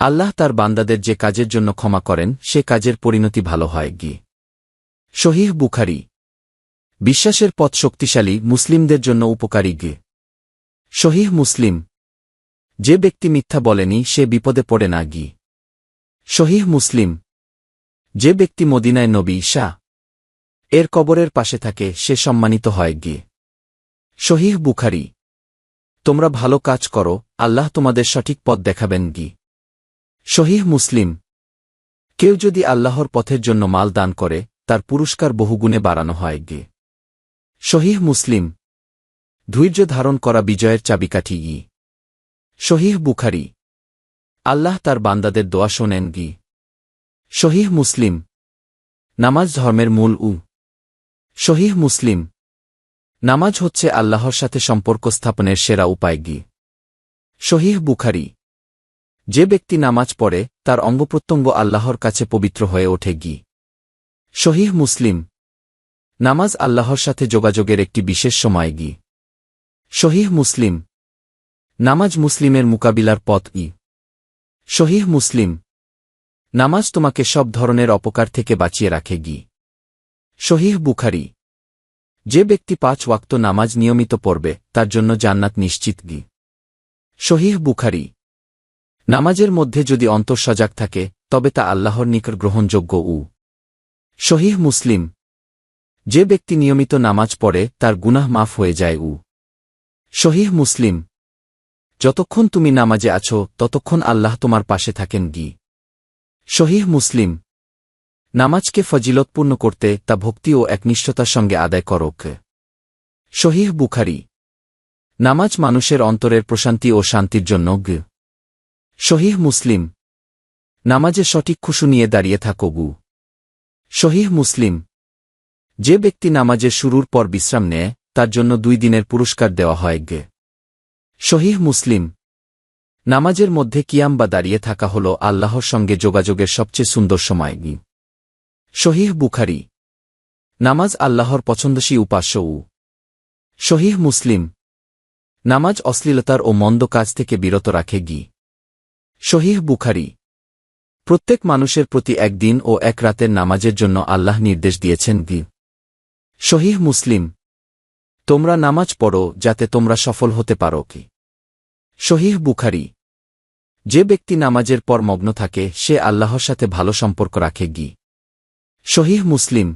আল্লাহ তার বান্দাদের যে কাজের জন্য ক্ষমা করেন সে কাজের পরিণতি ভালো হয় গি। সহিহ বুখারী। বিশ্বাসের পথ শক্তিশালী, মুসলিমদের জন্য উপকারী গে। সহিহ মুসলিম। যে ব্যক্তি মিথ্যা বলেনি সে বিপদে পড়ে না গি। সহিহ মুসলিম। যে ব্যক্তি মদিনায় নবী শাহ এর কবরের পাশে থাকে সে সম্মানিত হয় গে। সহিহ বুখারী। তোমরা ভালো কাজ করো, আল্লাহ তোমাদের সঠিক পথ দেখাবেন গি। সহিহ মুসলিম। কেউ যদি আল্লাহর পথের জন্য মাল দান করে তার পুরস্কার বহুগুণে বাড়ানো হয় গে। সহিহ মুসলিম। ধৈর্য ধারণ করা বিজয়ের চাবিকাঠি ই। সহিহ বুখারী। আল্লাহ তার বান্দাদের দোয়া শোনেন গি। সহিহ মুসলিম। নামাজ ধর্মের মূল উ। সহিহ মুসলিম। নামাজ হচ্ছে আল্লাহর সাথে সম্পর্ক স্থাপনের সেরা উপায় গি। সহিহ বুখারী। যে ব্যক্তি নামাজ পড়ে তার অঙ্গপ্রত্যঙ্গ আল্লাহর কাছে পবিত্র হয়ে ওঠে গি। সহিহ মুসলিম। নামাজ আল্লাহর সাথে যোগাযোগের একটি বিশেষ সময় গি। সহিহ মুসলিম। নামাজ মুসলিমের মোকাবিলার পথ ই। সহিহ মুসলিম। নামাজ তোমাকে সব ধরনের অপকার থেকে বাঁচিয়ে রাখে গি। সহিহ বুখারী। যে ব্যক্তি 5 ওয়াক্ত নামাজ নিয়মিত পড়বে তার জন্য জান্নাত নিশ্চিত গি। সহিহ বুখারী। নামাজের মধ্যে যদি অন্তর সজাগ থাকে তবে তা আল্লাহর নিকট গ্রহণযোগ্য উ। সহিহ মুসলিম। যে ব্যক্তি নিয়মিত নামাজ পড়ে তার গুনাহ মাফ হয়ে যায় উ। সহিহ মুসলিম। যতক্ষণ তুমি নামাজে আছো ততক্ষণ আল্লাহ তোমার পাশে থাকেন গি। সহিহ মুসলিম। নামাজকে ফজিলতপূর্ণ করতে তা ভক্তি ও একনিষ্ঠতার সঙ্গে আদায় করোক। সহিহ বুখারী। নামাজ মানুষের অন্তরের প্রশান্তি ও শান্তির জন্য গ। সহিহ মুসলিম। নামাজে সঠিক খুশু নিয়ে দাঁড়িয়ে থাকো গু। সহিহ মুসলিম। যে ব্যক্তি নামাজের শুরুর পর বিশ্রাম নেয় তার জন্য 2 দিনের পুরস্কার দেওয়া হয় গে। সহিহ মুসলিম। নামাজের মধ্যে কিয়াম বা দাঁড়িয়ে থাকা হল আল্লাহর সঙ্গে যোগাযোগের সবচেয়ে সুন্দর সময় গি। সহিহ বুখারী। নামাজ আল্লাহর পছন্দসী উপাস্য উ। সহিহ মুসলিম। নামাজ অশ্লীলতার ও মন্দ কাজ থেকে বিরত রাখে গি। সহিহ বুখারী। প্রত্যেক মানুষের প্রতি 1 দিন ও 1 রাতের নামাজের জন্য আল্লাহ নির্দেশ দিয়েছেন গি। সহিহ মুসলিম। তোমরা নামাজ পড়ো যাতে তোমরা সফল হতে পারো কি। সহিহ বুখারী। যে ব্যক্তি নামাজের পর মগ্ন থাকে সে আল্লাহর সাথে ভালো সম্পর্ক রাখে গি। সহিহ মুসলিম।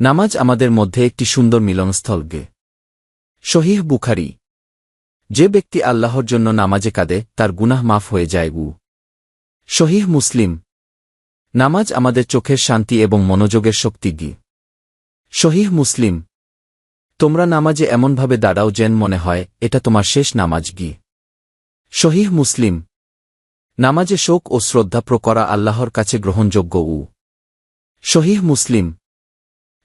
নামাজ আমাদের মধ্যে একটি সুন্দর মিলনস্থল গে। সহিহ বুখারী। যে ব্যক্তি আল্লাহর জন্য নামাজে কাঁদে তার গুনাহ মাফ হয়ে যায় উ। সহিহ মুসলিম। নামাজ আমাদের চোখের শান্তি এবং মনোযোগের শক্তি গি। সহিহ মুসলিম। তোমরা নামাজে এমনভাবে দাঁড়াও যেন মনে হয় এটা তোমার শেষ নামাজ গি। সহিহ মুসলিম। নামাজে শোক ও শ্রদ্ধা করা আল্লাহর কাছে গ্রহণযোগ্য উ। সহিহ মুসলিম।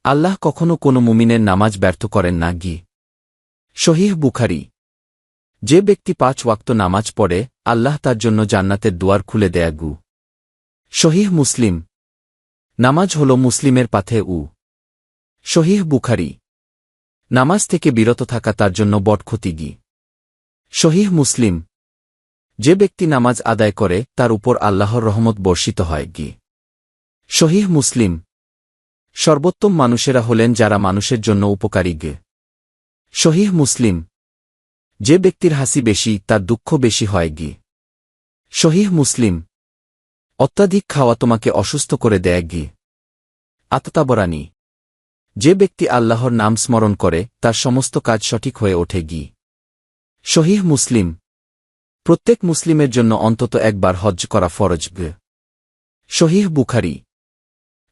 আল্লাহ কখনো কোনো মুমিনের নামাজ ব্যর্থ করেন না গি। সহিহ বুখারী। যে ব্যক্তি 5 ওয়াক্ত নামাজ পড়ে আল্লাহ তার জন্য জান্নাতের দুয়ার খুলে দেয়া গু। সহিহ মুসলিম। নামাজ হল মুসলিমের পাথে উ। সহিহ বুখারী। নামাজ থেকে বিরত থাকা তার জন্য বড় ক্ষতি গি। সহিহ মুসলিম। যে ব্যক্তি নামাজ আদায় করে তার উপর আল্লাহর রহমত বর্ষিত হয় গি। সহিহ মুসলিম। সর্বোত্তম মানুষেরা হলেন যারা মানুষের জন্য উপকারী গে। সহিহ মুসলিম। যে ব্যক্তির হাসি বেশি তার দুঃখ বেশি হয় গি। সহিহ মুসলিম। অত্যাধিক খাওয়া তোমাকে অসুস্থ করে দেয় গি। আততাবরানি। যে ব্যক্তি আল্লাহর নাম স্মরণ করে তার সমস্ত কাজ সঠিক হয়ে ওঠে গি। সহিহ মুসলিম। প্রত্যেক মুসলিমের জন্য অন্তত একবার হজ্জ করা ফরজ গে। সহিহ বুখারী।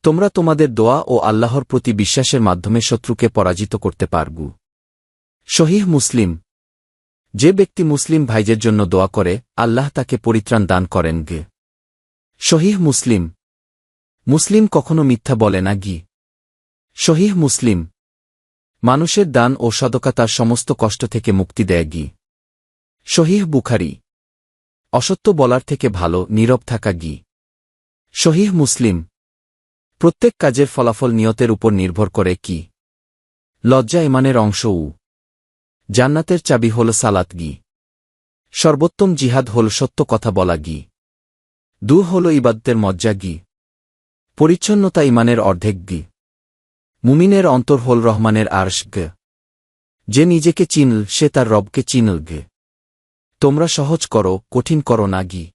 তোমরা তোমাদের দোয়া ও আল্লাহর প্রতি বিশ্বাসের মাধ্যমে শত্রুকে পরাজিত করতে পারগু। সহিহ মুসলিম। যে ব্যক্তি মুসলিম ভাইদের জন্য দোয়া করে আল্লাহ তাকে পরিত্রাণ দান করেন গে। সহিহ মুসলিম। মুসলিম কখনো মিথ্যা বলে না গি। সহিহ মুসলিম। মানুষের দান ও সদকা তার সমস্ত কষ্ট থেকে মুক্তি দেয় গি। সহিহ বুখারী। অসত্য বলার থেকে ভালো নীরব থাকা গি। সহিহ মুসলিম। প্রত্যেক কাজের ফলাফল নিয়তের উপর নির্ভর করে কি। লজ্জা ঈমানের অংশ উ। জান্নাতের চাবি হল সালাত গি। সর্বোত্তম জিহাদ হল সত্য কথা বলা গি। হল ইবাদতের মজ্জা গি। পরিচ্ছন্নতা ইমানের অর্ধেক গি। মুমিনের অন্তর হল রহমানের আরশ গ। যে নিজেকে চিনল সে তার রবকে চিনল গে। তোমরা সহজ করো, কঠিন করো না গি।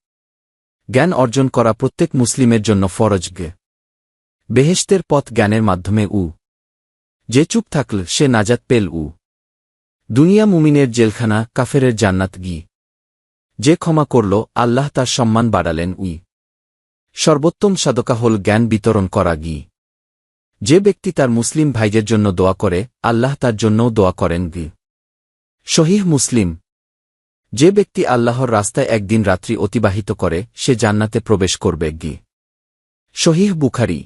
জ্ঞান অর্জন করা প্রত্যেক মুসলিমের জন্য ফরজ গে। বেহেশতের পথ জ্ঞানের মাধ্যমে যে চুপ থাকল সে নাজাত পেল দুনিয়া মুমিনের জেলখানা, কাফেরের জান্নাত গি। যে ক্ষমা করল আল্লাহ তার সম্মান বাড়ালেন সর্বোত্তম সাদকা হল জ্ঞান বিতরণ করা গি। যে ব্যক্তি তার মুসলিম ভাইদের জন্য দোয়া করে আল্লাহ তার জন্যও দোয়া করেন গি। সহিহ মুসলিম। যে ব্যক্তি আল্লাহর রাস্তায় একদিন রাত্রি অতিবাহিত করে সে জান্নাতে প্রবেশ করবে গি। সহিহ বুখারী।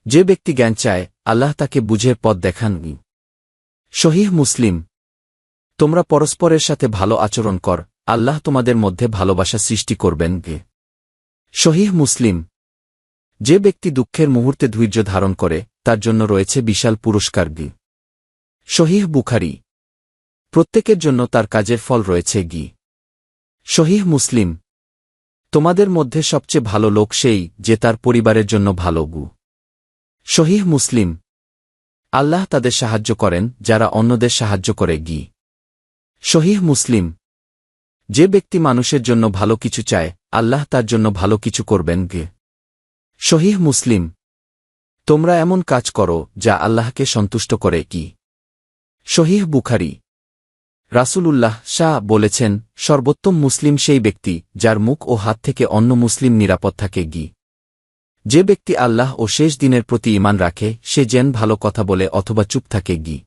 যে ব্যক্তি জ্ঞান চায় আল্লাহ তাকে বুঝের পথ দেখান গি। সহিহ মুসলিম। তোমরা পরস্পরের সাথে ভালো আচরণ কর, আল্লাহ তোমাদের মধ্যে ভালোবাসা সৃষ্টি করবেন গে। সহিহ মুসলিম। যে ব্যক্তি দুঃখের মুহূর্তে ধৈর্য ধারণ করে তার জন্য রয়েছে বিশাল পুরস্কার গি। সহিহ বুখারী। প্রত্যেকের জন্য তার কাজের ফল রয়েছে গি। সহিহ মুসলিম। তোমাদের মধ্যে সবচেয়ে ভালো লোক সেই যে তার পরিবারের জন্য ভালো গু। সহিহ মুসলিম। আল্লাহ তাদের সাহায্য করেন যারা অন্যদের সাহায্য করে গি। সহিহ মুসলিম। যে ব্যক্তি মানুষের জন্য ভালো কিছু চায় আল্লাহ তার জন্য ভালো কিছু করবেন গে। সহিহ মুসলিম। তোমরা এমন কাজ করো যা আল্লাহকে সন্তুষ্ট করে কি। সহিহ বুখারী। রাসূলুল্লাহ শাহ বলেছেন, সর্বোত্তম মুসলিম সেই ব্যক্তি যার মুখ ও হাত থেকে অন্য মুসলিম নিরাপদ থাকে গি। যে ব্যক্তি আল্লাহ ও শেষ দিনের প্রতি ঈমান রাখে সে যেন ভালো কথা বলে অথবা চুপ থাকে গি।